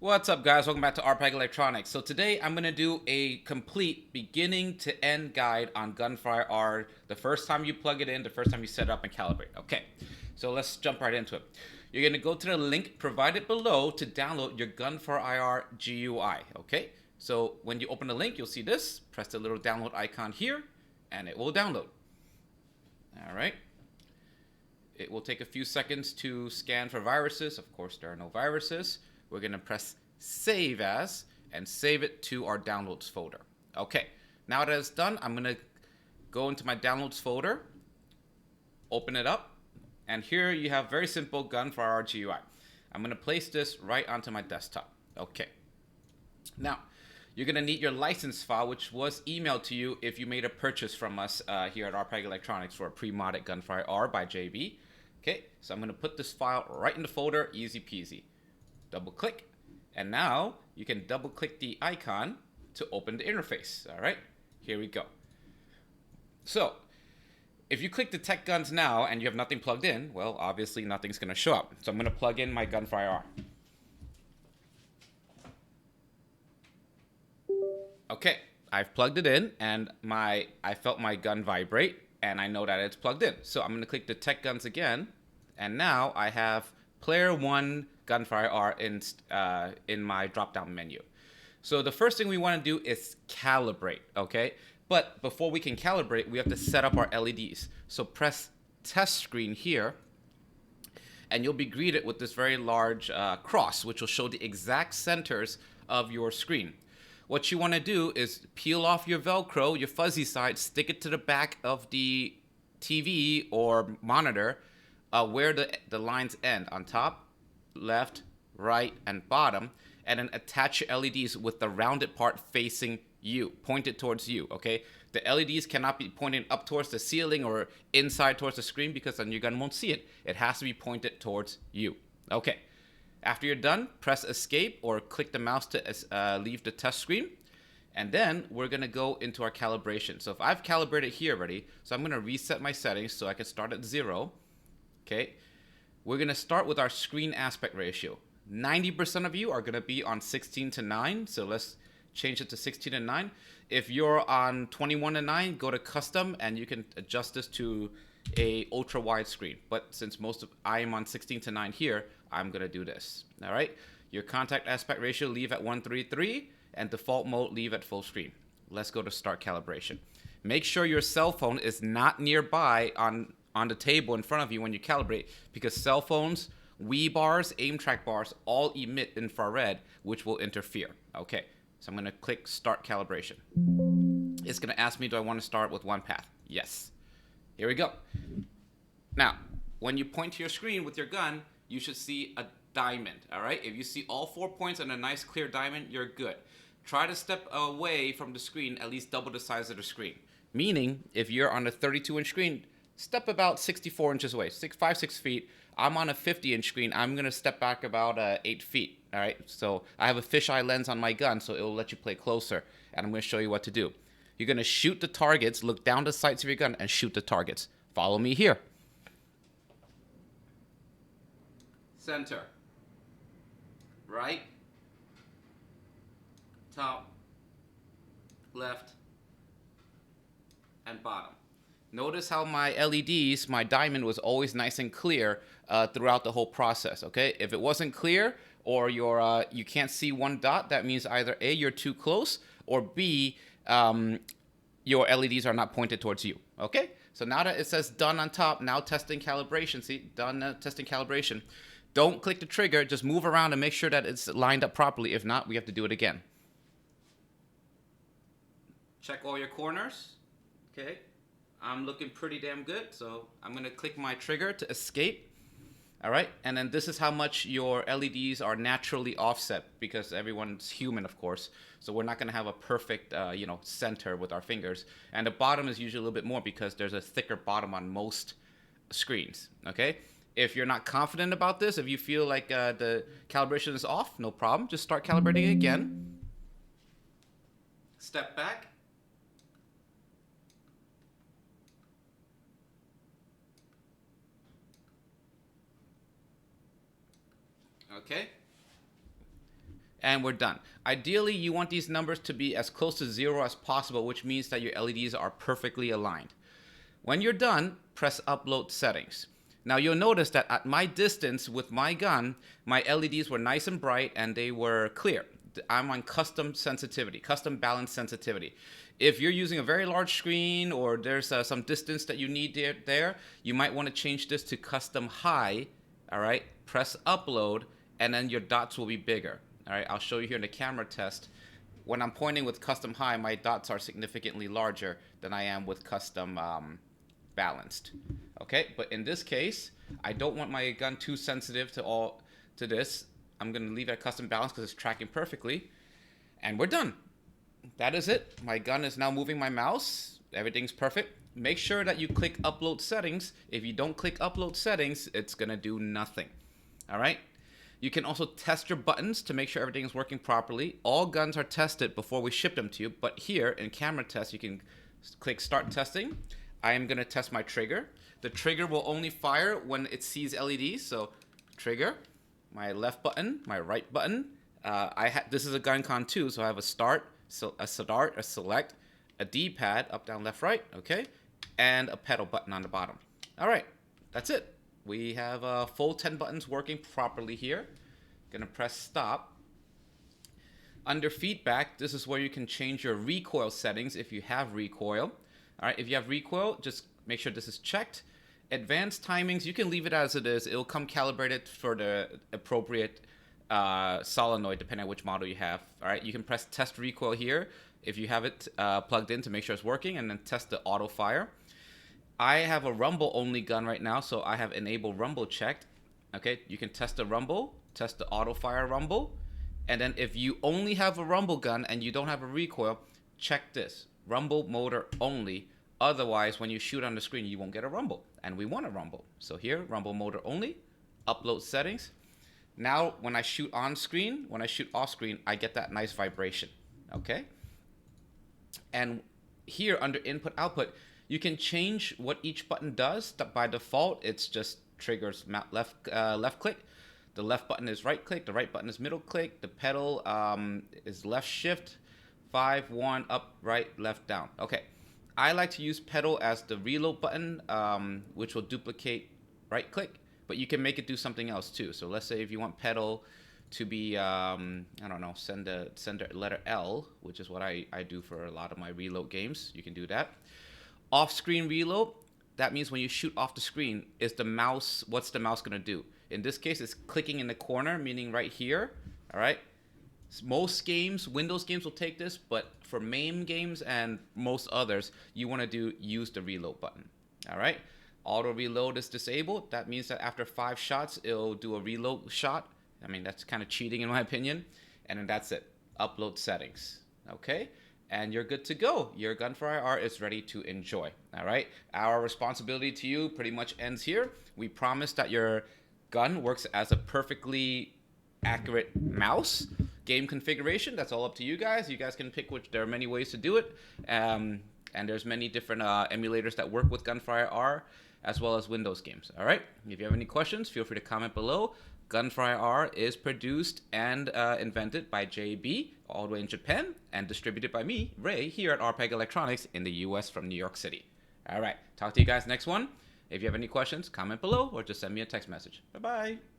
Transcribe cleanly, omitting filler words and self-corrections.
What's up, guys? Welcome back to RPEG Electronics. So today I'm going to do a complete beginning to end guide on GUN4IR, the first time you plug it in, the first time you set it up and calibrate. Okay, so let's jump right into it. You're going to go to the link provided below to download your GUN4IR GUI. Okay, so when you open the link, you'll see this. Press the little download icon here, and it will download. All right. It will take a few seconds to scan for viruses. Of course, there are no viruses. We're going to press Save As and save it to our Downloads folder. Okay, now that it's done, I'm going to go into my Downloads folder, open it up, and here you have very simple GUN4IR GUI. I'm going to place this right onto my desktop. Okay, now you're going to need your license file, which was emailed to you if you made a purchase from us here at RPEG Electronics for a pre-modded GUN4IR by JayBee. Okay, so I'm going to put this file right in the folder, easy peasy. Double click, and now you can double click the icon to open the interface. All right, here we go. So if you click Detect Guns now and you have nothing plugged in, well, obviously nothing's going to show up. So I'm going to plug in my GUN4IR. Okay, I've plugged it in, and I felt my gun vibrate, and I know that it's plugged in. So I'm going to click Detect Guns again, and now I have Player 1 GUN4IR in my drop-down menu. So the first thing we want to do is calibrate, okay? But before we can calibrate, we have to set up our LEDs. So press Test Screen here, and you'll be greeted with this very large cross, which will show the exact centers of your screen. What you want to do is peel off your Velcro, your fuzzy side, stick it to the back of the TV or monitor where the lines end, on top, left, right, and bottom, and then attach your LEDs with the rounded part facing you, pointed towards you, okay? The LEDs cannot be pointing up towards the ceiling or inside towards the screen because then your gun won't see it. It has to be pointed towards you. Okay. After you're done, press Escape or click the mouse to leave the test screen. And then we're going to go into our calibration. So if I've calibrated here already, so I'm going to reset my settings so I can start at 0. Okay. We're going to start with our screen aspect ratio. 90% of you are going to be on 16:9. So let's change it to 16:9. If you're on 21:9, go to custom and you can adjust this to a ultra wide screen. But since I am on 16:9 here, I'm going to do this. All right. Your contact aspect ratio, leave at 133, and default mode, leave at full screen. Let's go to start calibration. Make sure your cell phone is not nearby on the table in front of you when you calibrate, because cell phones, Wii bars, aim track bars all emit infrared, which will interfere. Okay, so I'm going to click start calibration. It's going to ask me, do I want to start with one path? Yes. Here we go. Now, when you point to your screen with your gun, you should see a diamond, all right? If you see all 4 points and a nice clear diamond, you're good. Try to step away from the screen, at least double the size of the screen. Meaning, if you're on a 32-inch screen, step about 64 inches away, 6 feet. I'm on a 50-inch screen. I'm going to step back about 8 feet, all right? So I have a fisheye lens on my gun, so it will let you play closer, and I'm going to show you what to do. You're going to shoot the targets, look down the sights of your gun, and shoot the targets. Follow me here. Center. Right. Top. Left. And bottom. Notice how my LEDs, my diamond was always nice and clear throughout the whole process, okay? If it wasn't clear or you can't see one dot, that means either A, you're too close, or B, your LEDs are not pointed towards you, okay? So now that it says done on top, now testing calibration, see, done testing calibration. Don't click the trigger, just move around and make sure that it's lined up properly. If not, we have to do it again. Check all your corners, okay? I'm looking pretty damn good, so I'm going to click my trigger to escape. All right, and then this is how much your LEDs are naturally offset, because everyone's human, of course. So we're not going to have a perfect, center with our fingers. And the bottom is usually a little bit more because there's a thicker bottom on most screens, okay? If you're not confident about this, if you feel like the calibration is off, no problem. Just start calibrating again. Step back. Okay. And we're done. Ideally, you want these numbers to be as close to 0 as possible, which means that your LEDs are perfectly aligned. When you're done, press Upload Settings. Now you'll notice that at my distance with my gun, my LEDs were nice and bright and they were clear. I'm on custom sensitivity, custom balance sensitivity. If you're using a very large screen or there's some distance that you need there, you might want to change this to custom high. All right, press Upload, and then your dots will be bigger. All right, I'll show you here in the camera test. When I'm pointing with custom high, my dots are significantly larger than I am with custom balanced. Okay, but in this case, I don't want my gun too sensitive to this. I'm gonna leave it at custom balance because it's tracking perfectly, and we're done. That is it. My gun is now moving my mouse. Everything's perfect. Make sure that you click Upload Settings. If you don't click Upload Settings, it's gonna do nothing. All right. You can also test your buttons to make sure everything is working properly. All guns are tested before we ship them to you, but here in camera test, you can click Start Testing. I am gonna test my trigger. The trigger will only fire when it sees LEDs, so trigger, my left button, my right button. This is a GUN4IR 2, so I have a start, a select, a D-pad, up, down, left, right, okay, and a pedal button on the bottom. All right, that's it. We have full 10 buttons working properly here. Gonna press stop. Under feedback, this is where you can change your recoil settings if you have recoil. All right, if you have recoil, just make sure this is checked. Advanced timings, you can leave it as it is. It'll come calibrated for the appropriate solenoid, depending on which model you have. All right, you can press test recoil here if you have it plugged in to make sure it's working, and then test the auto fire. I have a rumble only gun right now, so I have enable rumble checked. Okay, you can test the rumble, test the auto fire rumble, and then if you only have a rumble gun and you don't have a recoil, check this, rumble motor only. Otherwise, when you shoot on the screen, you won't get a rumble, and we want a rumble. So here, rumble motor only, upload settings. Now, when I shoot on screen, when I shoot off screen, I get that nice vibration, okay? And here under input output, you can change what each button does. By default, it's just triggers left click. The left button is right click. The right button is middle click. The pedal is left shift, 5, 1, up, right, left, down. Okay. I like to use pedal as the reload button, which will duplicate right click, but you can make it do something else too. So let's say if you want pedal to be, I don't know, send a letter L, which is what I do for a lot of my reload games. You can do that. Off-screen reload, that means when you shoot off the screen, is the mouse, what's the mouse gonna do? In this case, it's clicking in the corner, meaning right here, all right? Most games, Windows games will take this, but for MAME games and most others, you wanna use the reload button, all right? Auto reload is disabled. That means that after 5 shots, it'll do a reload shot. I mean, that's kind of cheating in my opinion. And then that's it, upload settings, okay? And you're good to go. Your GUN4IR is ready to enjoy, all right? Our responsibility to you pretty much ends here. We promise that your gun works as a perfectly accurate mouse. Game configuration, that's all up to you guys. You guys can pick which, there are many ways to do it. And there's many different emulators that work with GUN4IR as well as Windows games, all right? If you have any questions, feel free to comment below. GUN4IR is produced and invented by JayBee, all the way in Japan, and distributed by me, Ray, here at RPEG Electronics in the US from New York City. All right, talk to you guys next one. If you have any questions, comment below or just send me a text message. Bye-bye.